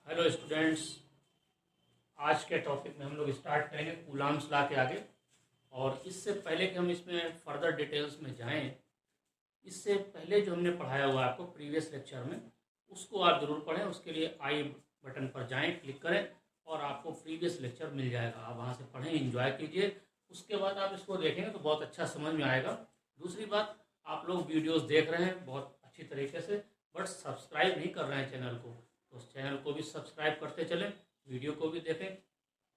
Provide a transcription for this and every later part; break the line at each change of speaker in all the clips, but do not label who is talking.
Hello students, आज के topic में हम लोग स्टार्ट करेंगे कूलाम्स लॉ के आगे। और इससे पहले कि हम इसमें फर्दर डिटेल्स में जाएं, इससे पहले जो हमने पढ़ाया हुआ आपको प्रीवियस लेक्चर में, उसको आप ज़रूर पढ़ें। उसके लिए आई बटन पर जाएं, क्लिक करें और आपको प्रीवियस लेक्चर मिल जाएगा। आप वहाँ से पढ़ें, एंजॉय कीजिए। उसके बाद आप इसको देखेंगे तो बहुत अच्छा समझ में आएगा। दूसरी बात, आप लोग वीडियोस देख रहे हैं बहुत अच्छी तरीके से, बट सब्सक्राइब नहीं कर रहे हैं चैनल को, तो उस चैनल को भी सब्सक्राइब करते चलें, वीडियो को भी देखें।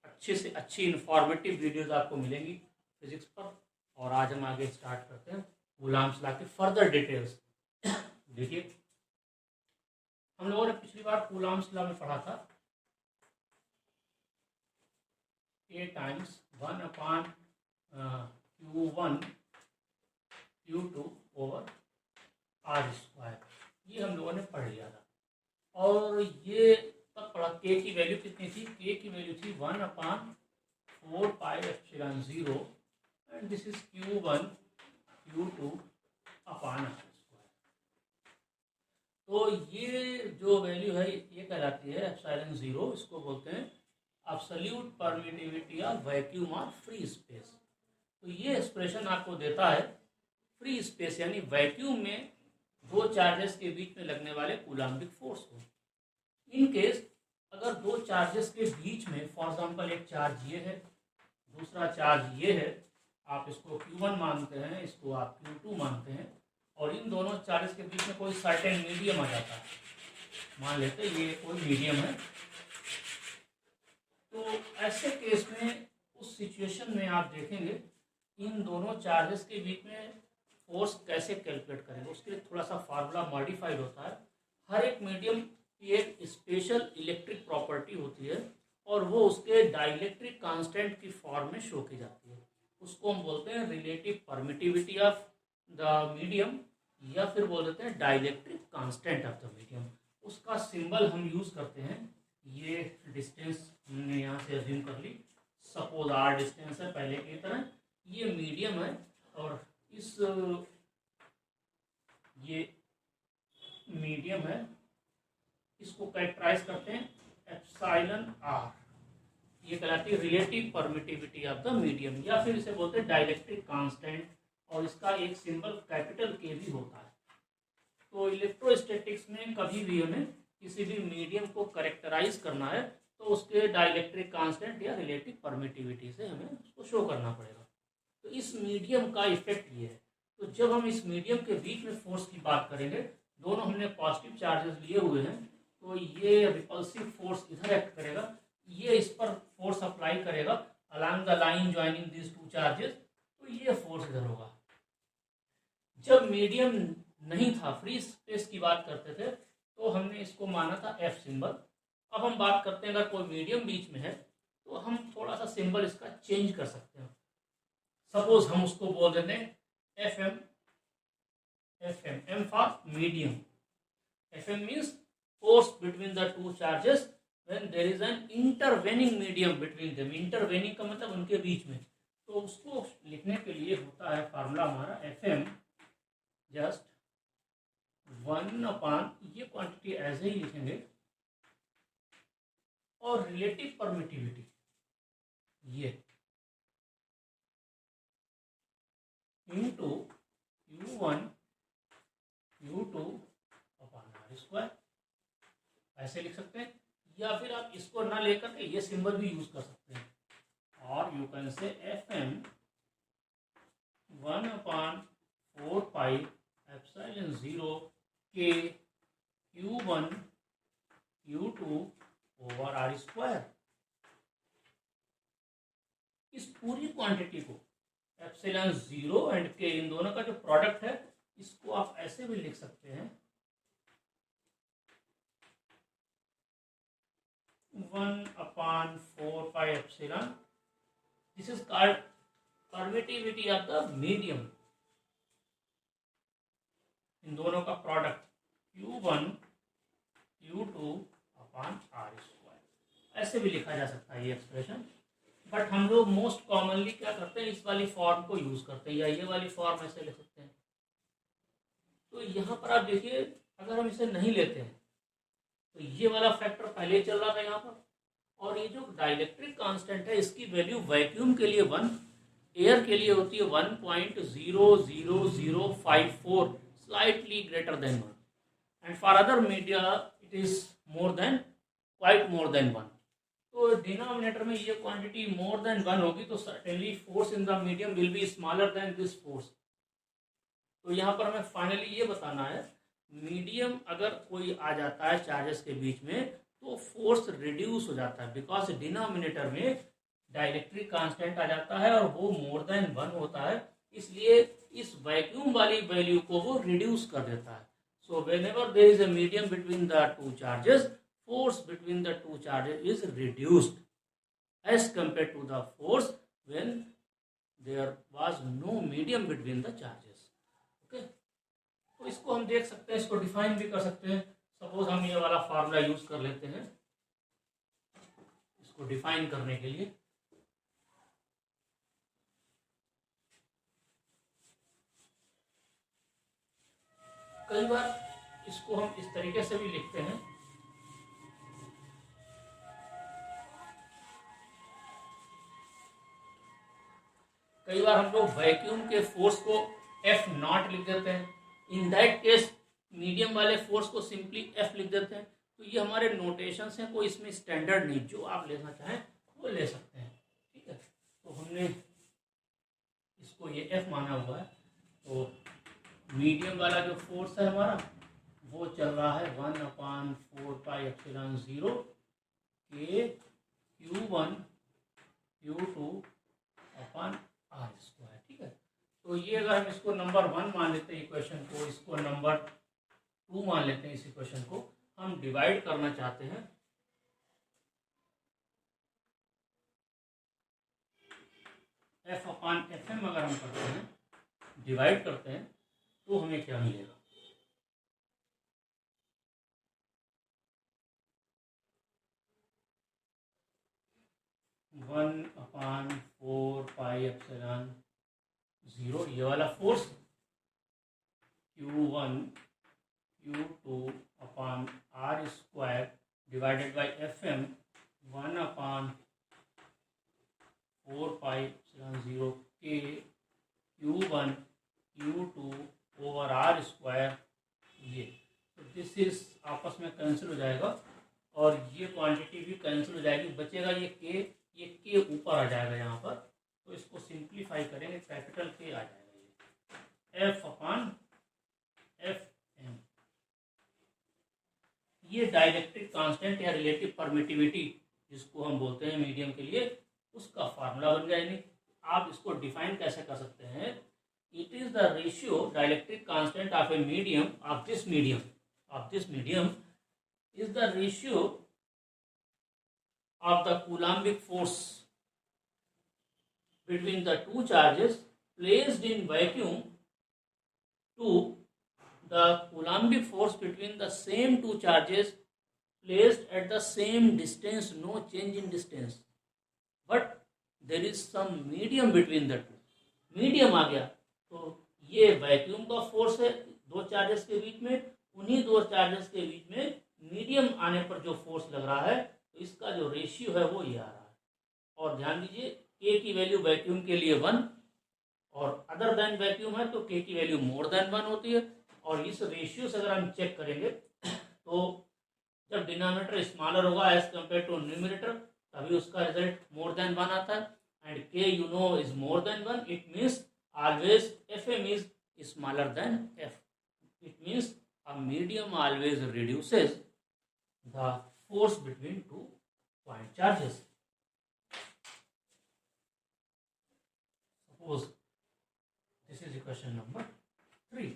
अच्छी से अच्छी इन्फॉर्मेटिव वीडियोस आपको मिलेंगी फिजिक्स पर। और आज हम आगे स्टार्ट करते हैं कूलाम्स लॉ के फर्दर डिटेल्स। देखिए, हम लोगों ने पिछली बार कूलाम्स लॉ में पढ़ा था A times 1/Q1 Q2 over R²। ये हम लोगों ने पढ़ लिया था। और ये तब पढ़ा K की वैल्यू कितनी थी? K की वैल्यू थी 1/4πε0 and this is Q1 Q2 upon R²। तो ये जो वैल्यू है ये कहलाती है ε0। इसको बोलते हैं एब्सोल्यूट परमिटिविटी ऑफ वैक्यूम और फ्री स्पेस। तो ये एक्सप्रेशन आपको देता है फ्री स्पेस यानी वैक्यूम में दो चार्जेस के बीच में लगने वाले कूलाम्बिक फोर्स को। इन केस अगर दो चार्जेस के बीच में, फॉर एग्जांपल एक चार्ज ये है, दूसरा चार्ज ये है, आप इसको Q1 मानते हैं, इसको आप Q2 मानते हैं, और इन दोनों चार्जेस के बीच में कोई सर्टेन मीडियम आ जाता है, मान लेते हैं ये कोई मीडियम है। तो ऐसे केस में, उस सिचुएशन में आप देखेंगे इन दोनों चार्जेस के बीच में फोर्स कैसे कैलकुलेट करेंगे। उसके लिए थोड़ा सा फार्मूला मॉडिफाइड होता है। हर एक मीडियम की एक स्पेशल इलेक्ट्रिक प्रॉपर्टी होती है और वो उसके डाइलेक्ट्रिक कांस्टेंट की फॉर्म में शो की जाती है। उसको हम बोलते हैं relative permittivity of the medium, या फिर बोल देते हैं dielectric constant of the medium. उसका सिंबल हम यूज करते हैं, ये डिस्टेंस हमने यहाँ से अज्यूम कर ली, सपोज R डिस्टेंस है पहले की तरह, ये मीडियम है और इस ये मीडियम है, इसको कैरेक्टराइज करते हैं εr। ये कहलाती है relative permittivity of the medium, या फिर इसे बोलते हैं डाइलेक्ट्रिक कांस्टेंट, और इसका एक सिंबल कैपिटल K भी होता है। तो इलेक्ट्रोस्टैटिक्स में कभी भी हमें किसी भी मीडियम को कैरेक्टराइज करना है तो उसके डाइलेक्ट्रिक कांस्टेंट या रिलेटिव परमिटिविटी से हमें उसको शो करना पड़ेगा। तो इस मीडियम का इफेक्ट ये है। तो जब हम इस मीडियम के बीच में फोर्स की बात करेंगे, दोनों हमने पॉजिटिव चार्जेस लिए हुए हैं, तो ये रिपल्सिव फोर्स इधर एक्ट करेगा, ये इस पर फोर्स अप्लाई करेगा along the line joining this two charges, तो ये फोर्स इधर होगा। जब मीडियम नहीं था, फ्री स्पेस की बात करते थे, तो हमने इसको माना था F सिंबल। अब हम बात करते हैं अगर कोई मीडियम बीच में है तो हम थोड़ा सा सिंबल इसका चेंज कर सकते हैं। सपोज हम उसको बोल देते हैं FM, M for medium. FM means force between the two charges when there is an intervening medium between them. Intervening का मतलब उनके बीच में। तो उसको लिखने के लिए होता है फार्मूला हमारा FM जस्ट 1/, ये क्वांटिटी ऐसे ही लिखेंगे, और रिलेटिव परमिटिविटी ये into Q1 Q2 upon R², ऐसे लिख सकते हैं। या फिर आप इसको ना लेकर के ये सिंबल भी यूज कर सकते हैं, और you can say FM 1/4πε0 K Q1 Q2 over R²। इस पूरी क्वांटिटी को ε0 एंड K, इन दोनों का जो प्रोडक्ट है, इसको आप ऐसे भी लिख सकते हैं 1/4πε। This is called permittivity of the medium. इन दोनों का product Q1 Q2 upon R²। ऐसे भी लिखा जा सकता है ये एक्सप्रेशन, बट हम लोग मोस्ट कॉमनली क्या करते हैं, इस वाली फॉर्म को यूज करते हैं, या ये वाली फॉर्म ऐसे लिख सकते हैं। तो यहाँ पर आप देखिए, अगर हम इसे नहीं लेते हैं तो ये वाला फैक्टर पहले ही चल रहा था यहाँ पर, और ये जो डाइलेक्ट्रिक कांस्टेंट है इसकी वैल्यू वैक्यूम के लिए 1, एयर के लिए होती है 1.00054, slightly greater than 1, and for other media it is more than, quite more than 1। तो डिनोमिनेटर में ये क्वांटिटी मोर देन 1 होगी तो certainly force in the medium will be smaller than this force. तो यहाँ पर हमें फाइनली ये बताना है, मीडियम अगर कोई आ जाता है चार्जेस के बीच में तो फोर्स रिड्यूस हो जाता है, बिकॉज डिनोमिनेटर में डाइलेक्ट्रिक कांस्टेंट आ जाता है और वो मोर देन 1 होता है, इसलिए इस वैक्यूम वाली वैल्यू को वो रिड्यूस कर देता है। So whenever there is a medium between the two charges, force between the two charges is reduced as compared to the force when there was no medium between the charges. Okay? तो इसको हम देख सकते हैं, इसको define भी कर सकते हैं। सपोज हम ये वाला फार्मूला यूज कर लेते हैं इसको डिफाइन करने के लिए। कई बार इसको हम इस तरीके से भी लिखते हैं, कई बार हम लोग वैक्यूम के फोर्स को एफ नॉट लिख देते हैं, इन दैट केस मीडियम वाले फोर्स को सिंपली एफ लिख देते हैं। तो ये हमारे नोटेशंस हैं, कोई इसमें स्टैंडर्ड नहीं, जो आप लेना चाहें वो ले सकते हैं। ठीक है, तो हमने इसको ये एफ माना हुआ है। तो मीडियम वाला जो फोर्स है हमारा वो चल रहा है 1/4πε0 के Q1 Q2 upon r square. ठीक है, तो ये अगर हम इसको नंबर 1 मान लेते हैं इक्वेशन को, इसको नंबर 2 मान लेते हैं इस इक्वेशन को, हम डिवाइड करना चाहते हैं एफ अपॉन एफ एम, अगर हम करते हैं डिवाइड करते हैं तो हमें क्या मिलेगा, वन अपॉन 4πε0 ये वाला force, Q1 Q2 upon r square divided by F M 1/4πε0 के Q1 Q2 over are square. ये तो दिस इज आपस में कैंसिल हो जाएगा और ये क्वांटिटी भी कैंसिल हो जाएगी, बचेगा ये के ऊपर आ जाएगा यहाँ पर। तो इसको सिंप्लीफाई करेंगे, कैपिटल के आ जाएगा ये एफ अपॉन एफ एम। ये डाइलेक्ट्रिक कांस्टेंट या रिलेटिव परमिटिविटी जिसको हम बोलते हैं मीडियम के लिए, उसका फार्मूला बन गया। यानी आप इसको डिफाइन कैसे कर सकते हैं, it is the ratio dielectric constant of a medium of this medium is the ratio of the Coulombic force between the two charges placed in vacuum to the Coulombic force between the same two charges placed at the same distance, no change in distance, but there is some medium between the two. Medium आ गया तो ये vacuum का force है दो charges के बीच में, उन्हीं दो चार्जेस के बीच में मीडियम आने पर जो फोर्स लग रहा है, तो इसका जो रेशियो है वो ये आ रहा है। और ध्यान दीजिए के की वैल्यू वैक्यूम के लिए 1 और अदर देन वैक्यूम है तो के की वैल्यू मोर देन 1 होती है। और इस रेशियो से अगर हम चेक करेंगे तो जब डिनोमिनेटर स्मॉलर होगा एज कम्पेयर टू न्यूमरेटर तभी उसका रिजल्ट मोर देन 1 आता है। एंड के you know is more than 1, it means always Fm is smaller than F. It means a medium always reduces the force between two point charges. Suppose this is equation number 3.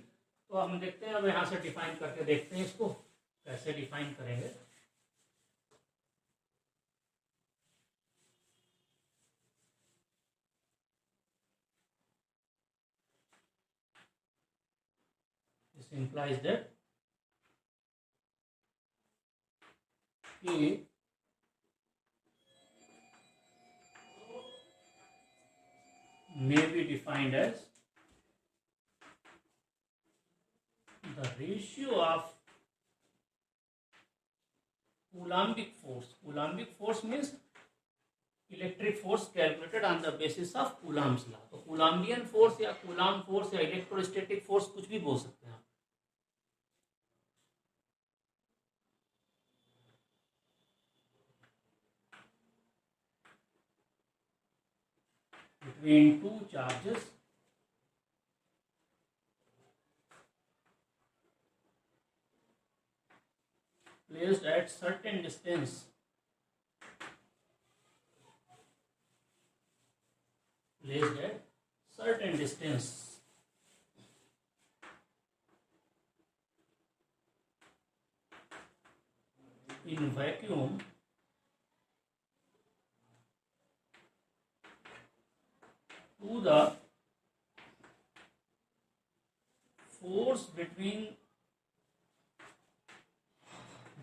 तो हम देखते हैं, अब यहाँ से define करके देखते हैं इसको कैसे डिफाइन करेंगे। Implies that K may be defined as the ratio of coulombic force means electric force calculated on the basis of Coulomb's law. तो कूलाम्बियन फोर्स या कूलाम फोर्स या इलेक्ट्रोस्टैटिक फोर्स कुछ भी बोल सकते हैं आप। Between two charges placed at certain distance in vacuum to the force between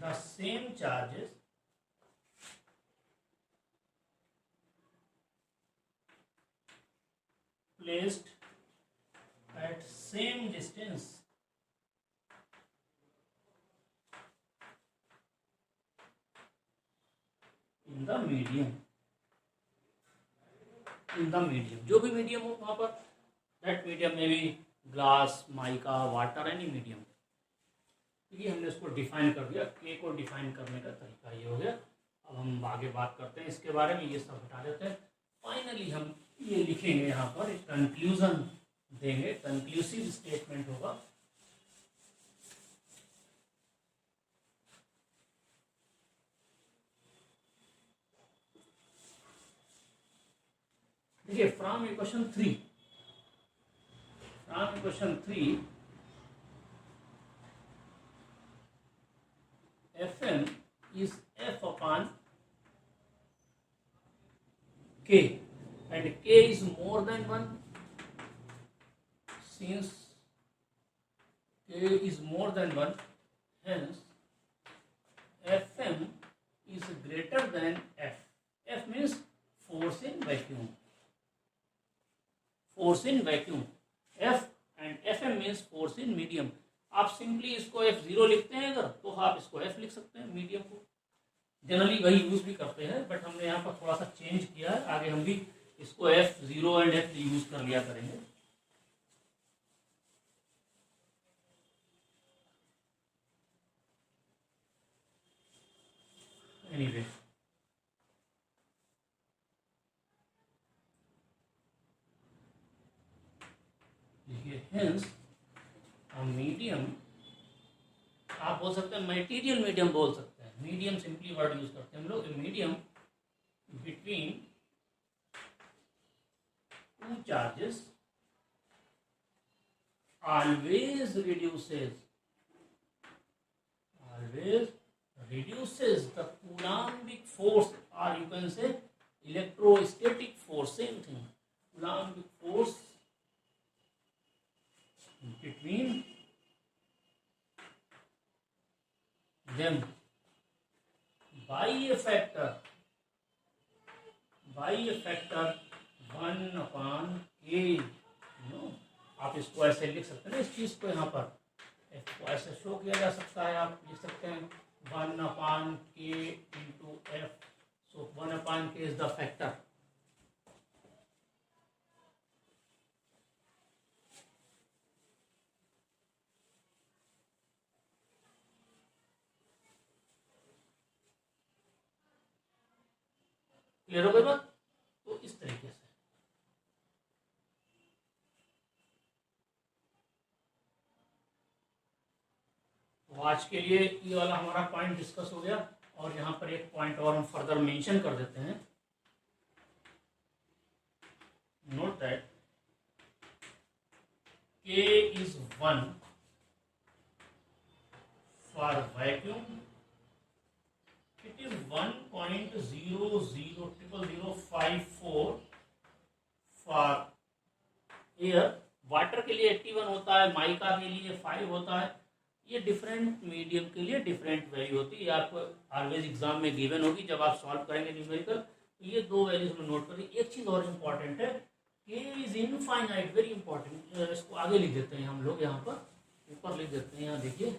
the same charges placed at same distance in the medium जो भी मीडियम हो वहां पर, दैट मीडियम में भी glass, mica, water, any medium. ये हमने इसको डिफाइन कर दिया। के को डिफाइन करने का तरीका ये हो गया। अब हम आगे बात करते हैं इसके बारे में, ये सब हटा देते हैं। फाइनली हम ये लिखेंगे यहाँ पर, एक कंक्लूजन देंगे, कंक्लूसिव स्टेटमेंट होगा। देखिए from equation 3 Fm is F upon K and K is more than 1. Since K is more than 1, hence Fm is greater than F. F means force in vacuum. F and Fm means force in medium. आप simply इसको F0 लिखते हैं अगर, तो आप इसको F लिख सकते हैं मीडियम को। जनरली वही यूज भी करते हैं, बट हमने यहाँ पर थोड़ा सा चेंज किया है। आगे हम भी इसको F0 एंड F यूज कर लिया करेंगे। एनीवे देखिए, हेंस मीडियम, आप बोल सकते हैं मटेरियल मीडियम बोल सकते हैं। मीडियम सिंपली वर्ड यूज करते हैं हम लोग। Medium between two charges always reduces the coulombic force, or you can say electrostatic force, same thing, coulombic force between them by a factor 1 upon k। आप इसको ऐसे लिख सकते हैं ना, इस चीज को यहाँ पर इसको ऐसे शो किया जा सकता है। आप लिख सकते हैं 1 upon k into F। so 1 upon k is the factor। Clear हो गई बात? तो इस तरीके से तो आज के लिए ये वाला हमारा पॉइंट डिस्कस हो गया। और यहाँ पर एक पॉइंट और हम फर्दर मेंशन कर देते हैं। Note that K is 1 for vacuum, it is 1.000054 for air. Water के लिए 81 होता है, माइका के लिए 5 होता है। ये डिफरेंट मीडियम के लिए डिफरेंट वैल्यू होती है। आपको ऑलवेज एग्जाम में गिवन होगी जब आप सॉल्व करेंगे न्यूमेरिकल। तो ये दो वैल्यूज में नोट करिए। एक चीज और इम्पॉर्टेंट है, K is infinite, very important. इसको आगे लिख देते हैं हम लोग, यहाँ पर ऊपर लिख देते हैं। यहाँ देखिए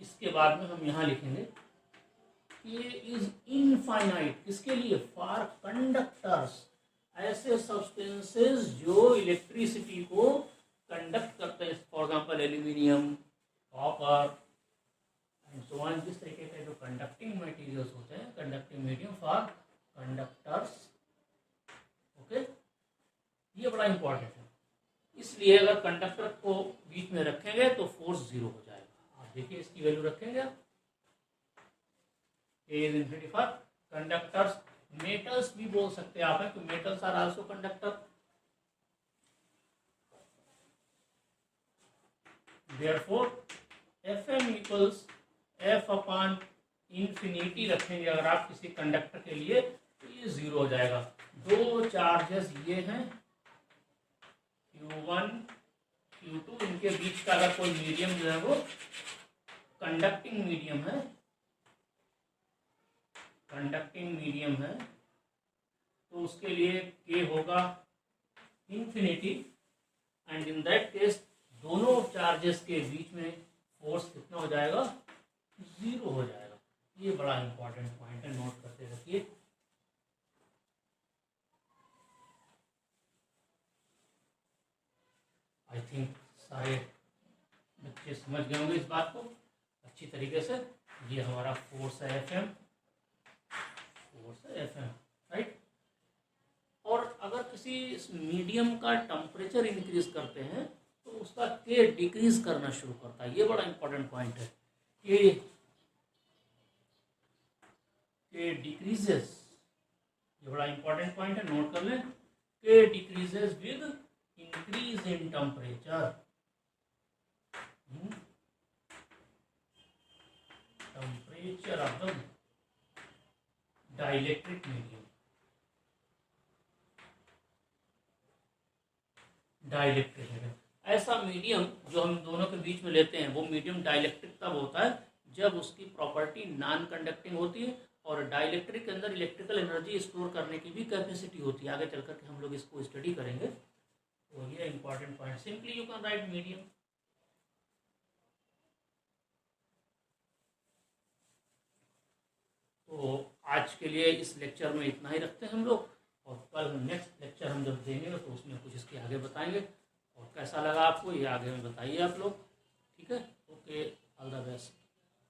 इसके बाद में हम यहाँ लिखेंगे ये इज इनफाइनाइट, किसके लिए? फॉर कंडक्टर्स, ऐसे सब्सटेंसेस जो इलेक्ट्रिसिटी को कंडक्ट करते हैं, for example aluminium, copper and so on. जिस तरीके के जो कंडक्टिंग मटेरियल्स होते हैं, conducting medium for conductors. Okay, ये बड़ा इंपॉर्टेंट है। इसलिए अगर कंडक्टर को बीच में रखेंगे तो फोर्स जीरो हो जाएगा। आप देखिए इसकी वैल्यू रखेंगे आप, A is infinity for conductors। Metals भी बोल सकते हैं आप, है कि metals are also conductor. Therefore Fm equals F upon infinity रखेंगे अगर आप किसी कंडक्टर के लिए, तो ये जीरो हो जाएगा। दो चार्जेस ये हैं Q1 Q2, इनके बीच का अगर कोई मीडियम जो है वो कंडक्टिंग मीडियम है, कंडक्टिंग मीडियम है, तो उसके लिए K होगा infinity. And in that case दोनों चार्जेस के बीच में फोर्स कितना हो जाएगा? जीरो हो जाएगा। ये बड़ा इंपॉर्टेंट पॉइंट है, नोट करते रखिए। आई थिंक सारे बच्चे समझ गए होंगे इस बात को अच्छी तरीके से। ये हमारा फोर्स है Fm, Fm, राइट। और अगर किसी मीडियम का टेम्परेचर इंक्रीज करते हैं तो उसका K डिक्रीज करना शुरू करता है। ये बड़ा इंपॉर्टेंट पॉइंट है। K डिक्रीजेस, ये बड़ा इंपॉर्टेंट पॉइंट है, नोट कर लें। K decreases with increase in temperature. Temperature of the dielectric medium. Dielectric medium, ऐसा मीडियम जो हम दोनों के बीच में लेते हैं, वो मीडियम डाइलेक्ट्रिक तब होता है जब उसकी प्रॉपर्टी नॉन कंडक्टिंग होती है और डाइलेक्ट्रिक के अंदर इलेक्ट्रिकल एनर्जी स्टोर करने की भी कैपेसिटी होती है। आगे चल करके हम लोग इसको स्टडी करेंगे। तो ये important point, simply you can write medium. तो आज के लिए इस लेक्चर में इतना ही रखते हैं हम लोग, और कल नेक्स्ट लेक्चर हम जब देंगे तो उसमें कुछ इसके आगे बताएंगे। और कैसा लगा आपको ये आगे में बताइए आप लोग, ठीक है। Okay, all the best.